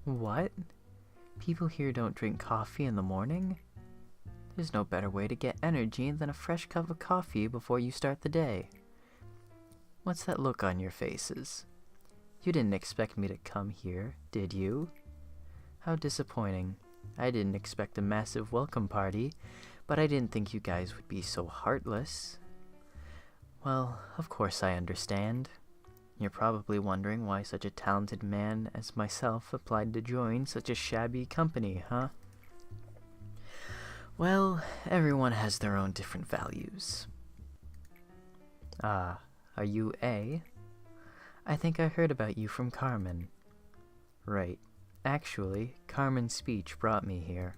What? People here don't drink coffee in the morning? There's no better way to get energy than a fresh cup of coffee before you start the day. What's that look on your faces? You didn't expect me to come here, did you? How disappointing. I didn't expect a massive welcome party, but I didn't think you guys would be so heartless. Well, of course I understand. You're probably wondering why such a talented man as myself applied to join such a shabby company, huh? Well, everyone has their own different values. Ah, are you A? I think I heard about you from Carmen. Right. Actually, Carmen's speech brought me here.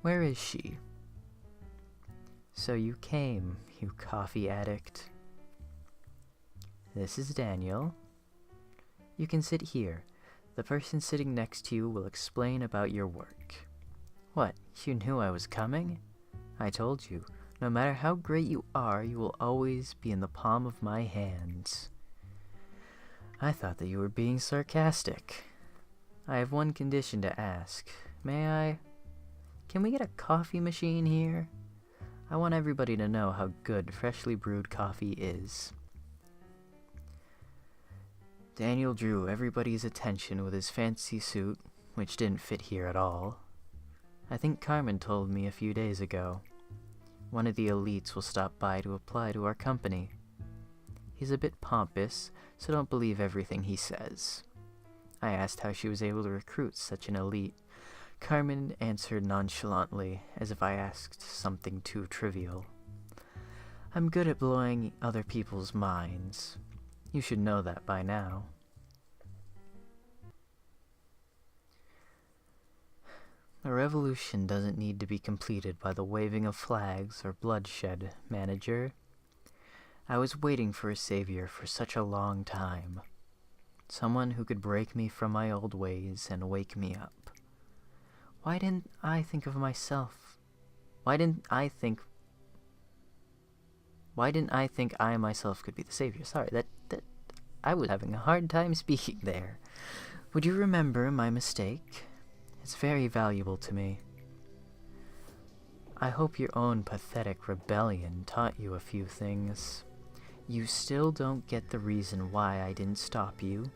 Where is she? So you came, you coffee addict. This is Daniel. You can sit here. The person sitting next to you will explain about your work. What, you knew I was coming? I told you, no matter how great you are, you will always be in the palm of my hands. I thought that you were being sarcastic. I have one condition to ask. May I? Can we get a coffee machine here? I want everybody to know how good freshly brewed coffee is. Daniel drew everybody's attention with his fancy suit, which didn't fit here at all. I think Carmen told me a few days ago. One of the elites will stop by to apply to our company. He's a bit pompous, so don't believe everything he says. I asked how she was able to recruit such an elite. Carmen answered nonchalantly, as if I asked something too trivial. I'm good at blowing other people's minds. You should know that by now. A revolution doesn't need to be completed by the waving of flags or bloodshed, manager. I was waiting for a savior for such a long time. Someone who could break me from my old ways and wake me up. Why didn't I think of myself? Why didn't I think I myself could be the savior? Sorry, that I was having a hard time speaking there. Would you remember my mistake? It's very valuable to me. I hope your own pathetic rebellion taught you a few things. You still don't get the reason why I didn't stop you.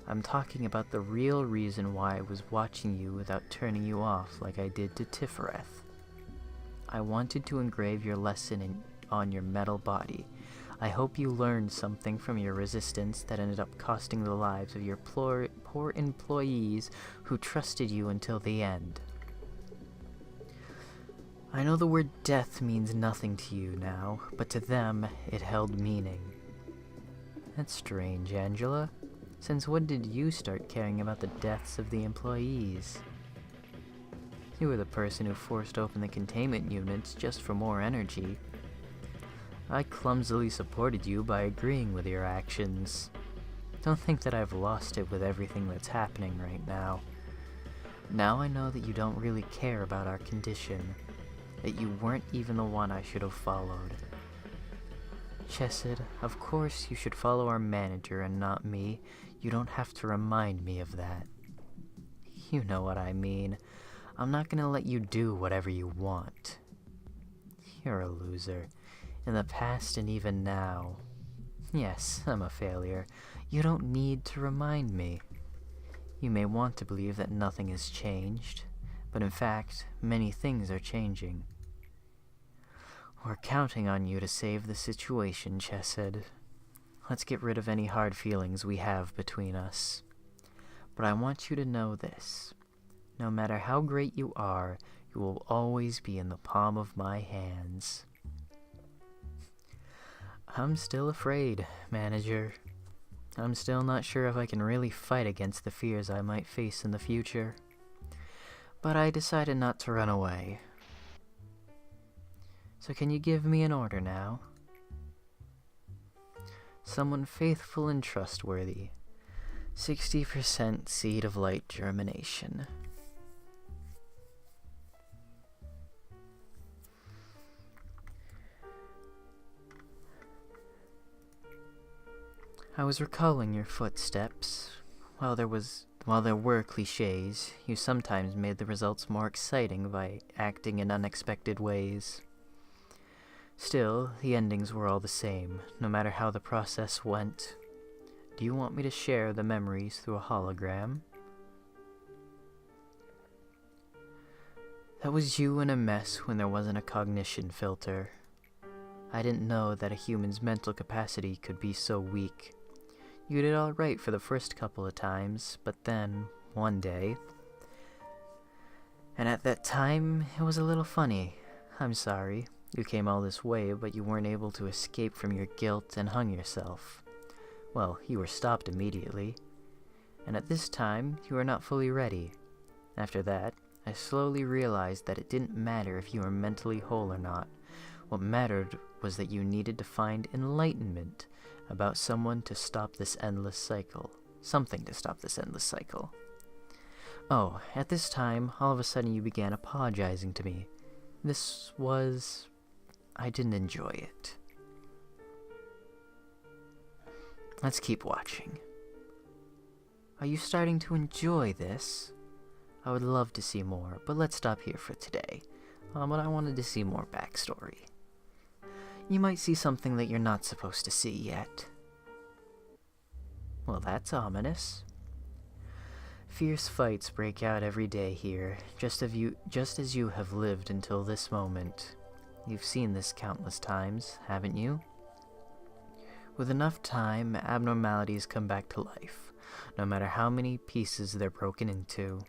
I'm talking about the real reason why I was watching you without turning you off like I did to Tifereth. I wanted to engrave your lesson on your metal body. I hope you learned something from your resistance that ended up costing the lives of your poor employees who trusted you until the end. I know the word death means nothing to you now, but to them it held meaning. That's strange, Angela. Since when did you start caring about the deaths of the employees? You were the person who forced open the containment units just for more energy. I clumsily supported you by agreeing with your actions. Don't think that I've lost it with everything that's happening right now. Now I know that you don't really care about our condition, that you weren't even the one I should have followed. Chesed, of course you should follow our manager and not me. You don't have to remind me of that. You know what I mean. I'm not gonna let you do whatever you want. You're a loser. In the past and even now. Yes, I'm a failure. You don't need to remind me. You may want to believe that nothing has changed, but in fact, many things are changing. We're counting on you to save the situation, Chesed. Let's get rid of any hard feelings we have between us. But I want you to know this. No matter how great you are, you will always be in the palm of my hands. I'm still afraid, manager. I'm still not sure if I can really fight against the fears I might face in the future. But I decided not to run away. So can you give me an order now? Someone faithful and trustworthy. 60% seed of light germination. I was recalling your footsteps while there was While there were cliches, you sometimes made the results more exciting by acting in unexpected ways. Still, the endings were all the same, no matter how the process went. Do you want me to share the memories through a hologram? That was you in a mess when there wasn't a cognition filter. I didn't know that a human's mental capacity could be so weak. You did all right for the first couple of times, but then, one day... And at that time, it was a little funny. I'm sorry. You came all this way, but you weren't able to escape from your guilt and hung yourself. Well, you were stopped immediately. And at this time, you were not fully ready. After that, I slowly realized that it didn't matter if you were mentally whole or not. What mattered was that you needed to find enlightenment about someone to stop this endless cycle. Something to stop this endless cycle. Oh, at this time, all of a sudden you began apologizing to me. I didn't enjoy it. Let's keep watching. Are you starting to enjoy this? I would love to see more, but let's stop here for today. But I wanted to see more backstory. You might see something that you're not supposed to see yet. Well, that's ominous. Fierce fights break out every day here, just as you have lived until this moment. You've seen this countless times, haven't you? With enough time, abnormalities come back to life, no matter how many pieces they're broken into.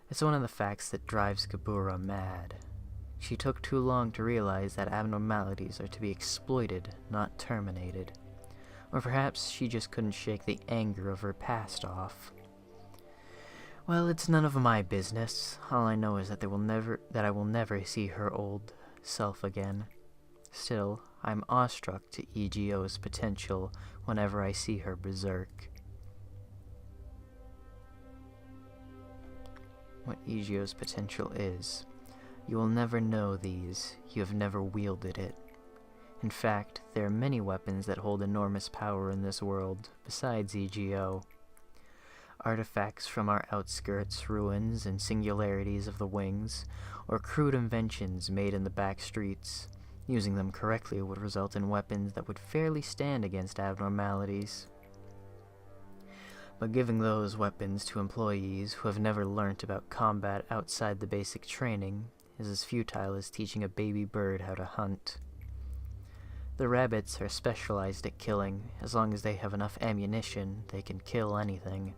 It's one of the facts that drives Kabura mad. She took too long to realize that abnormalities are to be exploited, not terminated. Or perhaps she just couldn't shake the anger of her past off. Well, it's none of my business. All I know is that I will never see her old self again. Still, I'm awestruck to EGO's potential whenever I see her berserk. What EGO's potential is. You will never know these. You have never wielded it. In fact, there are many weapons that hold enormous power in this world, besides EGO. Artifacts from our outskirts, ruins, and singularities of the wings, or crude inventions made in the back streets. Using them correctly would result in weapons that would fairly stand against abnormalities. But giving those weapons to employees who have never learnt about combat outside the basic training is as futile as teaching a baby bird how to hunt. The rabbits are specialized at killing. As long as they have enough ammunition, they can kill anything.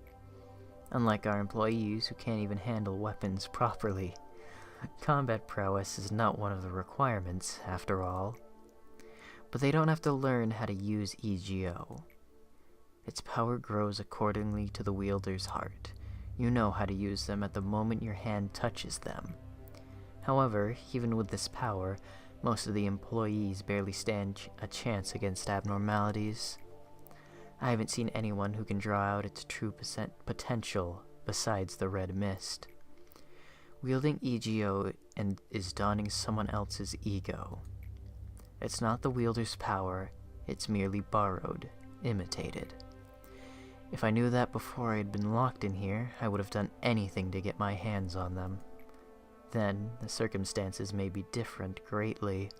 Unlike our employees who can't even handle weapons properly. Combat prowess is not one of the requirements, after all. But they don't have to learn how to use EGO. Its power grows accordingly to the wielder's heart. You know how to use them at the moment your hand touches them. However, even with this power, most of the employees barely stand a chance against abnormalities. I haven't seen anyone who can draw out its true potential besides the red mist. Wielding EGO is donning someone else's ego. It's not the wielder's power, it's merely borrowed, imitated. If I knew that before I had been locked in here, I would have done anything to get my hands on them. Then, the circumstances may be different greatly.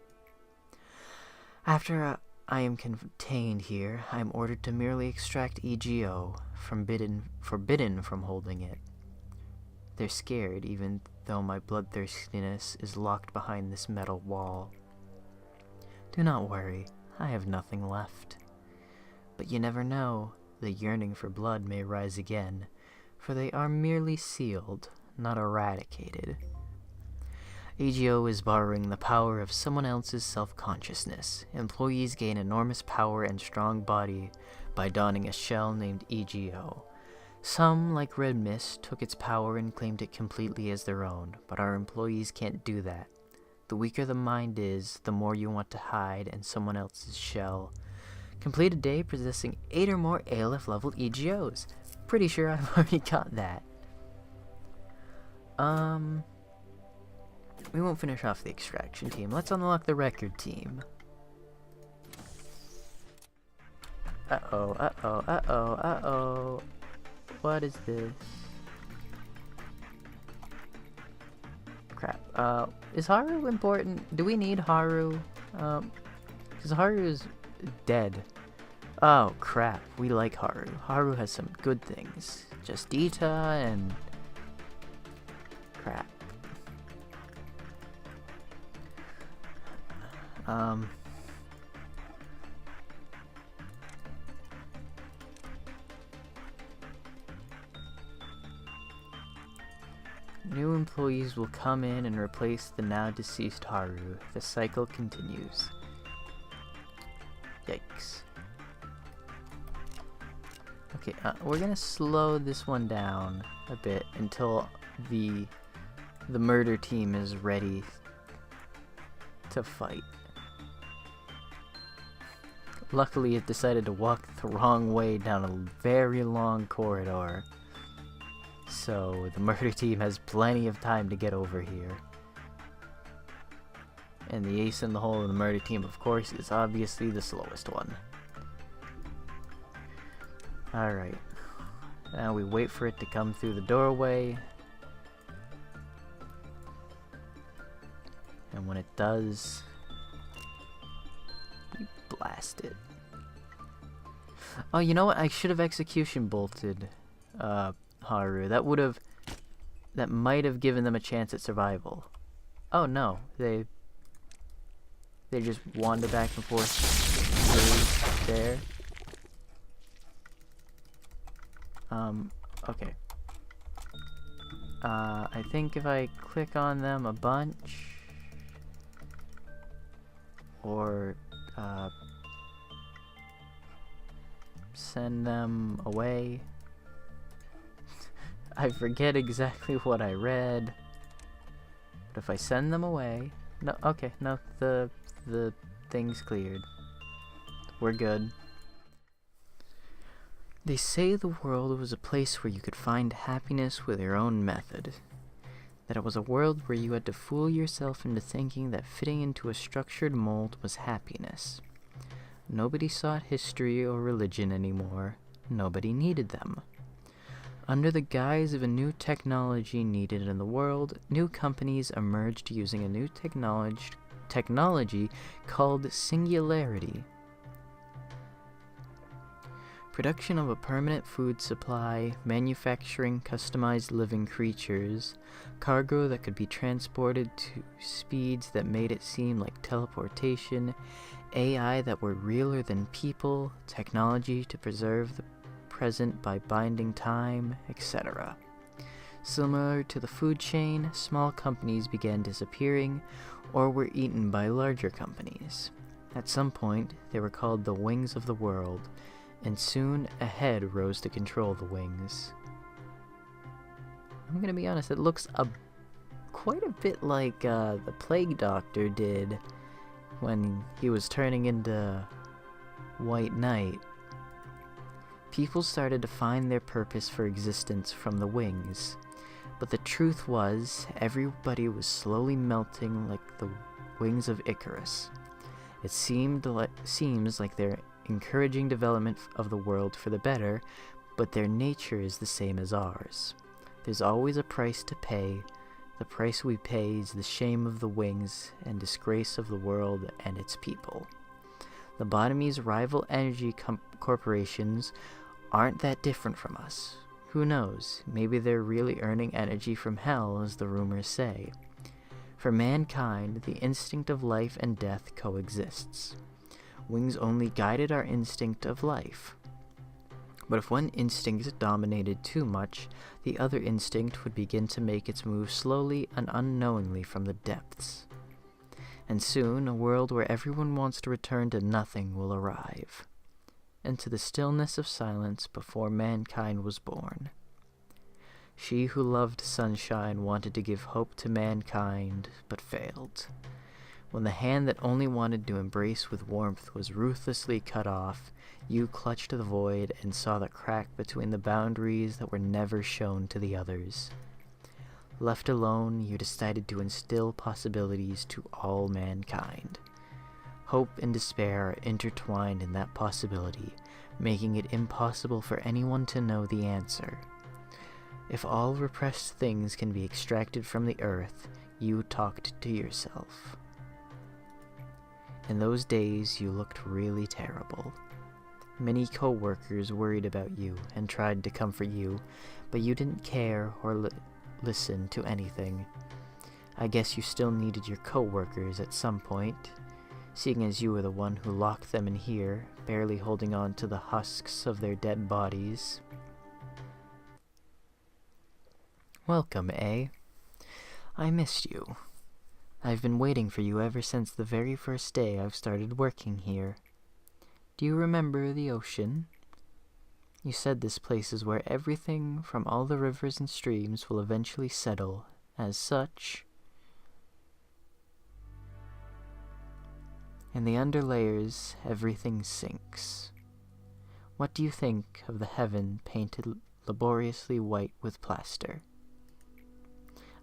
After I am contained here, I am ordered to merely extract EGO, forbidden from holding it. They're scared, even though my bloodthirstiness is locked behind this metal wall. Do not worry, I have nothing left. But you never know, the yearning for blood may rise again, for they are merely sealed, not eradicated. EGO is borrowing the power of someone else's self-consciousness. Employees gain enormous power and strong body by donning a shell named EGO. Some, like Red Mist, took its power and claimed it completely as their own, but our employees can't do that. The weaker the mind is, the more you want to hide in someone else's shell. Complete a day possessing 8 or more ALF level EGOs. Pretty sure I've already got that. We won't finish off the extraction team. Let's unlock the record team. Uh-oh, uh-oh, uh-oh, uh-oh. What is this? Crap. Is Haru important? Do we need Haru? Because Haru is dead. Oh, crap. We like Haru. Haru has some good things. Just Ita and... crap. New employees will come in and replace the now deceased Haru. The cycle continues. Yikes. Okay, we're gonna slow this one down a bit until the murder team is ready to fight. Luckily, it decided to walk the wrong way down a very long corridor. So, the murder team has plenty of time to get over here. And the ace in the hole of the murder team, of course, is obviously the slowest one. Alright. Now we wait for it to come through the doorway. And when it does, we blast it. Oh, you know what? I should have execution bolted Haru. That might have given them a chance at survival. Oh no, they just wander back and forth through there. Okay. I think if I click on them a bunch, or send them away. I forget exactly what I read, but if I send them away, no, okay, no, the thing's cleared. We're good. They say the world was a place where you could find happiness with your own method. That it was a world where you had to fool yourself into thinking that fitting into a structured mold was happiness. Nobody sought history or religion anymore. Nobody needed them. Under the guise of a new technology needed in the world, new companies emerged using a new technology called singularity. Production of a permanent food supply, manufacturing customized living creatures, cargo that could be transported to speeds that made it seem like teleportation, AI that were realer than people, technology to preserve the present by binding time, etc. Similar to the food chain, small companies began disappearing or were eaten by larger companies. At some point, they were called the Wings of the World, and soon a head rose to control the wings. I'm gonna be honest, it looks quite a bit like the Plague Doctor did when he was turning into White Knight. People started to find their purpose for existence from the wings, but the truth was, everybody was slowly melting like the wings of Icarus. It seems like they're encouraging development of the world for the better, but their nature is the same as ours. There's always a price to pay. The price we pay is the shame of the wings and disgrace of the world and its people. Lobotomy's rival energy corporations aren't that different from us. Who knows, maybe they're really earning energy from hell, as the rumors say. For mankind, the instinct of life and death coexists. Wings only guided our instinct of life. But if one instinct dominated too much, the other instinct would begin to make its move slowly and unknowingly from the depths. And soon, a world where everyone wants to return to nothing will arrive. Into the stillness of silence before mankind was born. She who loved sunshine wanted to give hope to mankind, but failed. When the hand that only wanted to embrace with warmth was ruthlessly cut off, you clutched the void and saw the crack between the boundaries that were never shown to the others. Left alone, you decided to instill possibilities to all mankind. Hope and despair are intertwined in that possibility, making it impossible for anyone to know the answer. If all repressed things can be extracted from the earth, you talked to yourself. In those days, you looked really terrible. Many co-workers worried about you and tried to comfort you, but you didn't care or listen to anything. I guess you still needed your co-workers at some point, seeing as you were the one who locked them in here, barely holding on to the husks of their dead bodies. Welcome, eh? I missed you. I've been waiting for you ever since the very first day I've started working here. Do you remember the ocean? You said this place is where everything from all the rivers and streams will eventually settle. As such, in the underlayers, everything sinks. What do you think of the heaven painted laboriously white with plaster?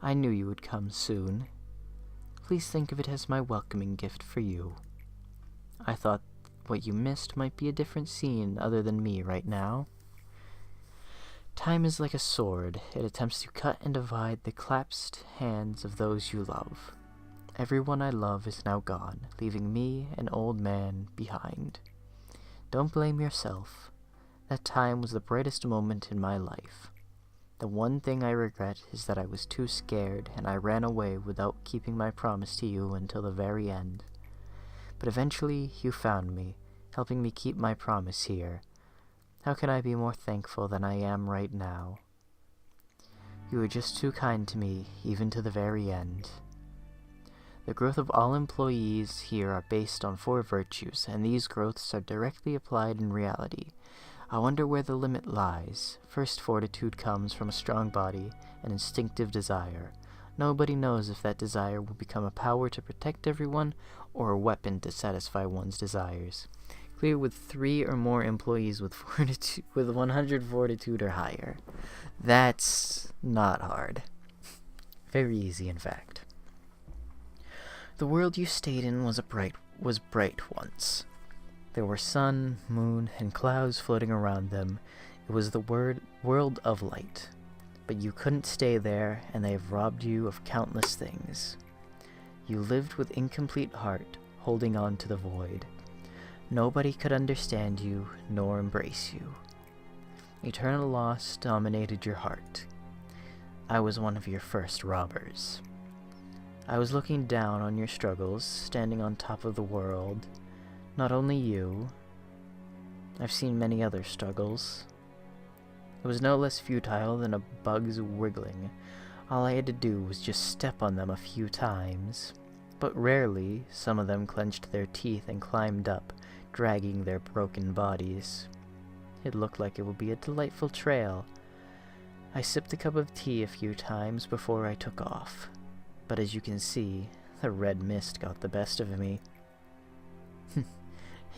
I knew you would come soon. Please think of it as my welcoming gift for you. I thought what you missed might be a different scene other than me right now. Time is like a sword. It attempts to cut and divide the clasped hands of those you love. Everyone I love is now gone, leaving me, an old man, behind. Don't blame yourself. That time was the brightest moment in my life. The one thing I regret is that I was too scared and I ran away without keeping my promise to you until the very end. But eventually you found me, helping me keep my promise here. How can I be more thankful than I am right now? You were just too kind to me, even to the very end. The growth of all employees here are based on 4 virtues, and these growths are directly applied in reality. I wonder where the limit lies. First, fortitude comes from a strong body, an instinctive desire. Nobody knows if that desire will become a power to protect everyone, or a weapon to satisfy one's desires. Clear with 3 or more employees with 100 fortitude or higher. That's not hard. Very easy, in fact. The world you stayed in was bright once. There were sun, moon, and clouds floating around them. It was the world of light. But you couldn't stay there, and they have robbed you of countless things. You lived with incomplete heart, holding on to the void. Nobody could understand you, nor embrace you. Eternal loss dominated your heart. I was one of your first robbers. I was looking down on your struggles, standing on top of the world. Not only you. I've seen many other struggles. It was no less futile than a bug's wiggling. All I had to do was just step on them a few times. But rarely, some of them clenched their teeth and climbed up, dragging their broken bodies. It looked like it would be a delightful trail. I sipped a cup of tea a few times before I took off. But as you can see, the red mist got the best of me.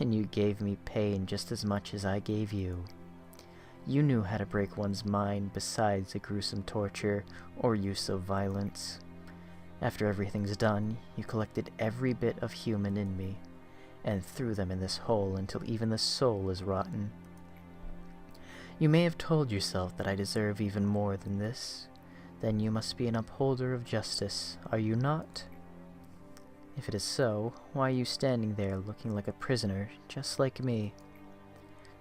And you gave me pain just as much as I gave you. You knew how to break one's mind besides the gruesome torture or use of violence. After everything's done, you collected every bit of human in me, and threw them in this hole until even the soul is rotten. You may have told yourself that I deserve even more than this. Then you must be an upholder of justice, are you not? If it is so, why are you standing there looking like a prisoner, just like me?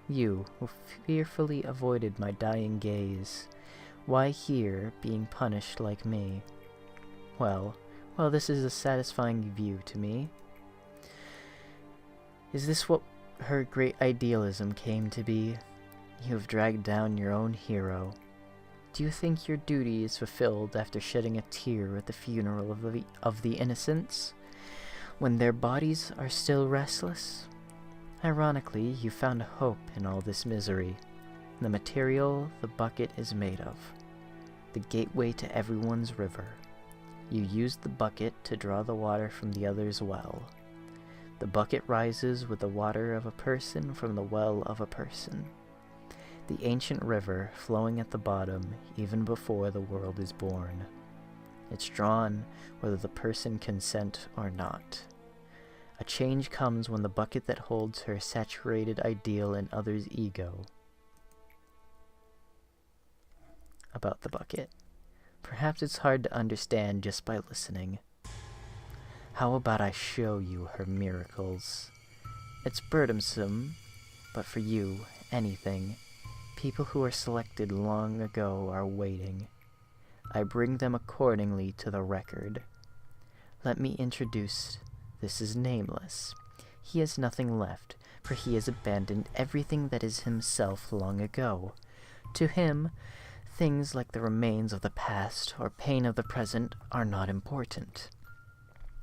You, who fearfully avoided my dying gaze, why here, being punished like me? Well, this is a satisfying view to me. Is this what her great idealism came to be? You have dragged down your own hero. Do you think your duty is fulfilled after shedding a tear at the funeral of the innocents, when their bodies are still restless? Ironically, you found hope in all this misery. The material the bucket is made of. The gateway to everyone's river. You used the bucket to draw the water from the other's well. The bucket rises with the water of a person from the well of a person. The ancient river flowing at the bottom even before the world is born. It's drawn whether the person consent or not. A change comes when the bucket that holds her saturated ideal and others' ego. About the bucket. Perhaps it's hard to understand just by listening. How about I show you her miracles? It's burdensome, but for you, anything. People who are selected long ago are waiting. I bring them accordingly to the record. Let me introduce. This is Nameless. He has nothing left, for he has abandoned everything that is himself long ago. To him, things like the remains of the past or pain of the present are not important.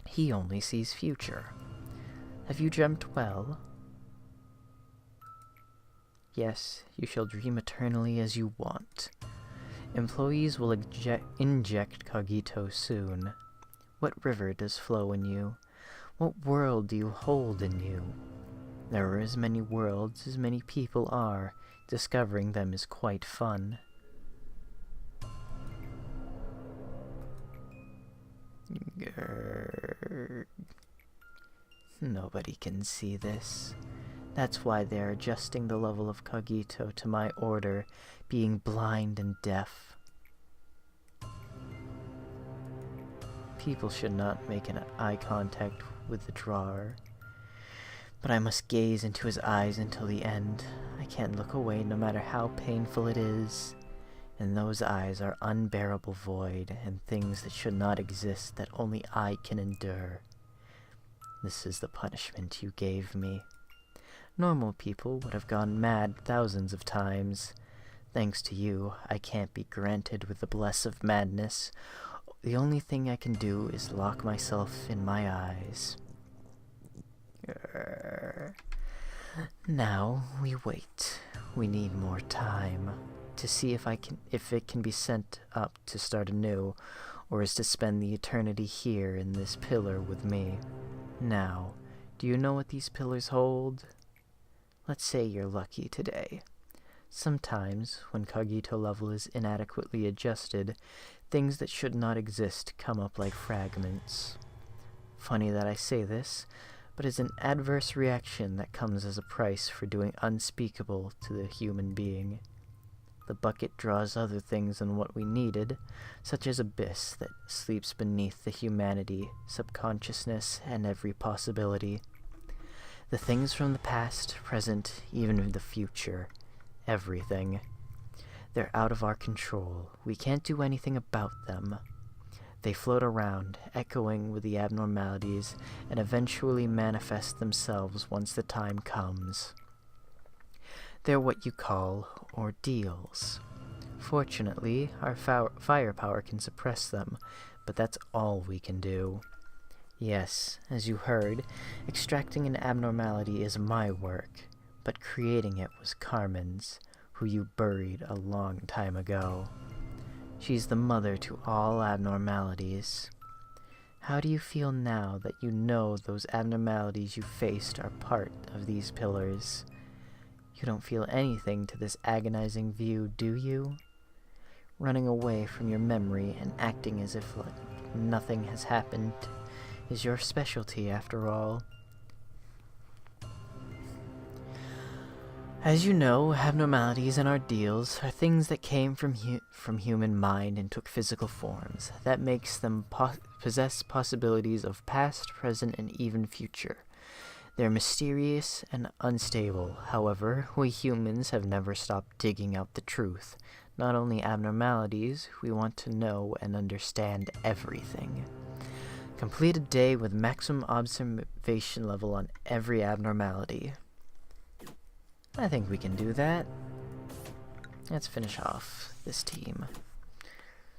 He only sees future. Have you dreamt well? Yes, you shall dream eternally as you want. Employees will inject Cogito soon. What river does flow in you? What world do you hold in you? There are as many worlds as many people are. Discovering them is quite fun. Grrr. Nobody can see this. That's why they're adjusting the level of Cogito to my order, being blind and deaf. People should not make an eye contact with the drawer, but I must gaze into his eyes until the end. I can't look away no matter how painful it is. And those eyes are unbearable void, and things that should not exist that only I can endure. This is the punishment you gave me. Normal people would have gone mad thousands of times. Thanks to you, I can't be granted with the bless of madness. The only thing I can do is lock myself in my eyes. Now we wait. We need more time to see if it can be sent up to start anew, or is to spend the eternity here in this pillar with me. Now, do you know what these pillars hold? Let's say you're lucky today. Sometimes, when Cogito level is inadequately adjusted, things that should not exist come up like fragments. Funny that I say this, but it's an adverse reaction that comes as a price for doing unspeakable to the human being. The bucket draws other things than what we needed, such as abyss that sleeps beneath the humanity, subconsciousness, and every possibility. The things from the past, present, even the future. Everything. They're out of our control. We can't do anything about them. They float around, echoing with the abnormalities, and eventually manifest themselves once the time comes. They're what you call ordeals. Fortunately, our firepower can suppress them, but that's all we can do. Yes, as you heard, extracting an abnormality is my work, but creating it was Carmen's, who you buried a long time ago. She's the mother to all abnormalities. How do you feel now that you know those abnormalities you faced are part of these pillars? You don't feel anything to this agonizing view, do you? Running away from your memory and acting as if nothing has happened is your specialty, after all. As you know, abnormalities and ordeals are things that came from human mind and took physical forms. That makes them possess possibilities of past, present, and even future. They're mysterious and unstable. However, we humans have never stopped digging out the truth. Not only abnormalities, we want to know and understand everything. Complete a day with maximum observation level on every abnormality. I think we can do that. Let's finish off this team.